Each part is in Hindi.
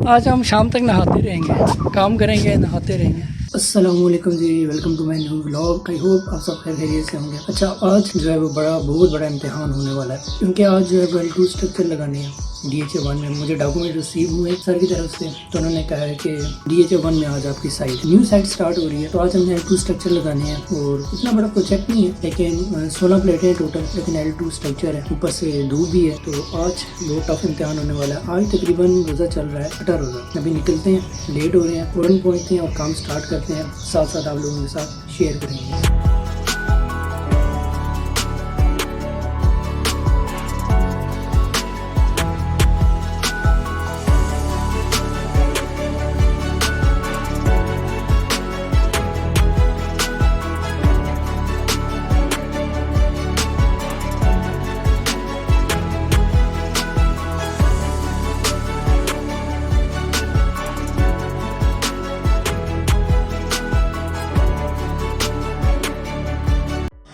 आज हम शाम तक नहाते रहेंगे, काम करेंगे, नहाते रहेंगे। अस्सलामुअलैकुम जी, welcome to my new vlog. I hope आप सब खैरियत से होंगे। अच्छा, आज जो है वो बहुत बड़ा इम्तिहान होने वाला है, क्योंकि आज जो है वो L2 स्ट्रक्चर लगाने हैं DHA1 में। मुझे डॉक्यूमेंट रिसीव हुए सर की तरफ से, तो उन्होंने कहा है कि DHA1 में आज आपकी साइट न्यू साइट स्टार्ट हो रही है, तो आज हमने L2 स्ट्रक्चर लगाने हैं। और इतना बड़ा प्रोजेक्ट नहीं है, लेकिन 16 प्लेटें हैं टोटल, लेकिन L2 स्ट्रक्चर है, ऊपर से धूप भी है, तो आज बहुत टफ इम्तिहान होने वाला है। आज तकरीबन रोज़ा चल रहा है, 8 रोज़ा। अभी निकलते हैं, लेट हो रहे हैं, फ़ौरन पहुँचते हैं और काम स्टार्ट करते हैं। साथ साथ आप लोगों के साथ शेयर करेंगे।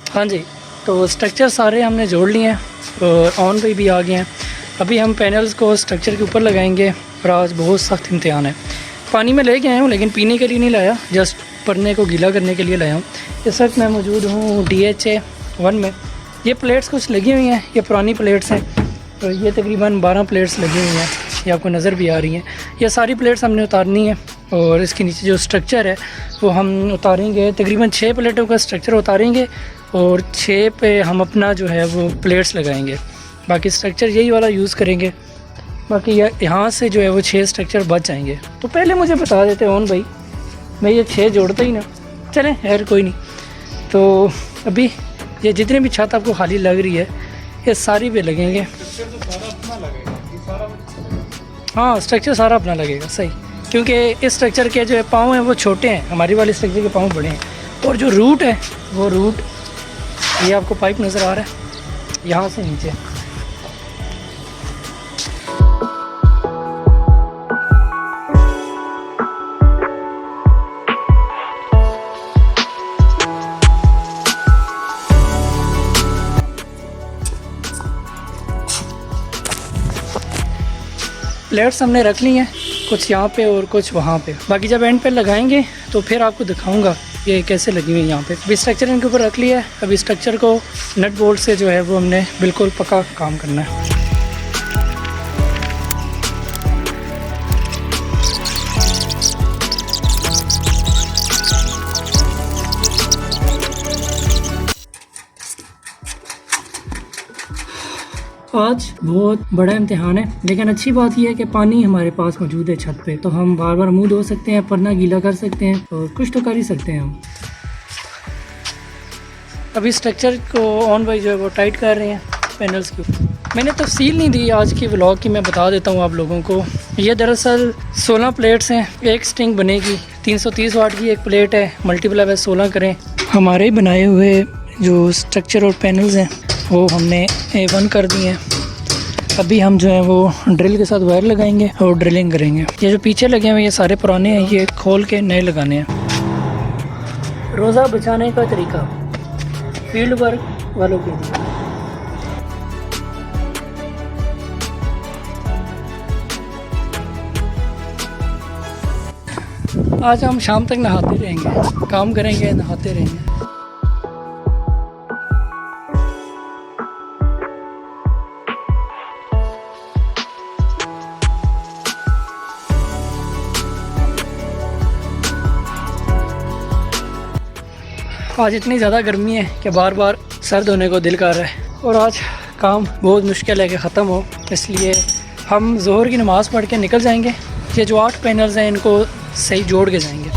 हाँ जी, तो स्ट्रक्चर सारे हमने जोड़ लिए हैं और ऑन पे भी आ गए हैं। अभी हम पैनल्स को स्ट्रक्चर के ऊपर लगाएंगे और आज बहुत सख्त इम्तिहान है। पानी में ले के आया हूँ, लेकिन पीने के लिए नहीं लाया, जस्ट पढ़ने को गीला करने के लिए लाया हूँ। इस वक्त मैं मौजूद हूँ DHA1 में। ये प्लेट्स कुछ लगी हुई हैं, ये पुरानी प्लेट्स हैं, तो ये तकरीबन 12 प्लेट्स लगी हुई हैं, ये आपको नज़र भी आ रही हैं। ये सारी प्लेट्स हमने उतारनी है और इसके नीचे जो स्ट्रक्चर है वो हम उतारेंगे। तकरीबन 6 प्लेटों का स्ट्रक्चर उतारेंगे और 6 पे हम अपना जो है वो प्लेट्स लगाएंगे। बाकी स्ट्रक्चर यही वाला यूज़ करेंगे, बाकी यहाँ से जो है वो 6 स्ट्रक्चर बच जाएंगे। तो पहले मुझे बता देते ओन भाई, मैं ये 6 जोड़ता ही ना। चलें यार, कोई नहीं। तो अभी ये जितनी भी छत आपको खाली लग रही है, ये सारी पे लगेंगे। हाँ, स्ट्रक्चर सारा अपना लगेगा, सही, क्योंकि इस स्ट्रक्चर के जो है पाँव हैं वो छोटे हैं, हमारी वाली स्ट्रक्चर के पाँव बड़े हैं। और जो रूट है वो रूट, ये आपको पाइप नज़र आ रहा है यहाँ से नीचे। प्लेट्स हमने रख ली हैं, कुछ यहाँ पे और कुछ वहाँ पे। बाकी जब एंड पे लगाएंगे तो फिर आपको दिखाऊंगा ये कैसे लगी हुई है यहाँ पे। अभी स्ट्रक्चर इनके ऊपर रख लिया है, अभी स्ट्रक्चर को नट बोल्ट से जो है वो हमने बिल्कुल पक्का काम करना है। आज बहुत बड़ा इम्तिहान है, लेकिन अच्छी बात यह है कि पानी हमारे पास मौजूद है छत पे, तो हम बार बार मुंह धो सकते हैं, पन्ना गीला कर सकते हैं और कुछ तो कर ही सकते हैं हम। अभी स्ट्रक्चर को ऑन बाई जो है वो टाइट कर रहे हैं पैनल्स की। मैंने तफसील नहीं दी आज की व्लॉग की, मैं बता देता हूँ आप लोगों को। ये दरअसल 16 प्लेट्स हैं, एक स्ट्रिंग बनेगी। 330 वाट की एक प्लेट है, मल्टीप्लाई बाय 16 करें। हमारे ही बनाए हुए जो स्ट्रक्चर और पैनल्स हैं वो हमने A1 कर दिए हैं। अभी हम जो है वो ड्रिल के साथ वायर लगाएंगे और ड्रिलिंग करेंगे। ये जो पीछे लगे हुए ये सारे पुराने हैं, ये खोल के नए लगाने हैं। रोज़ा बचाने का तरीका फील्ड वर्क वालों के लिए। आज हम शाम तक नहाते रहेंगे, काम करेंगे, नहाते रहेंगे। आज इतनी ज़्यादा गर्मी है कि बार बार सर्द होने को दिल कर रहा है, और आज काम बहुत मुश्किल है कि ख़त्म हो, इसलिए हम ज़ोहर की नमाज़ पढ़ के निकल जाएंगे। ये जो 8 पैनल्स हैं इनको सही जोड़ के जाएंगे।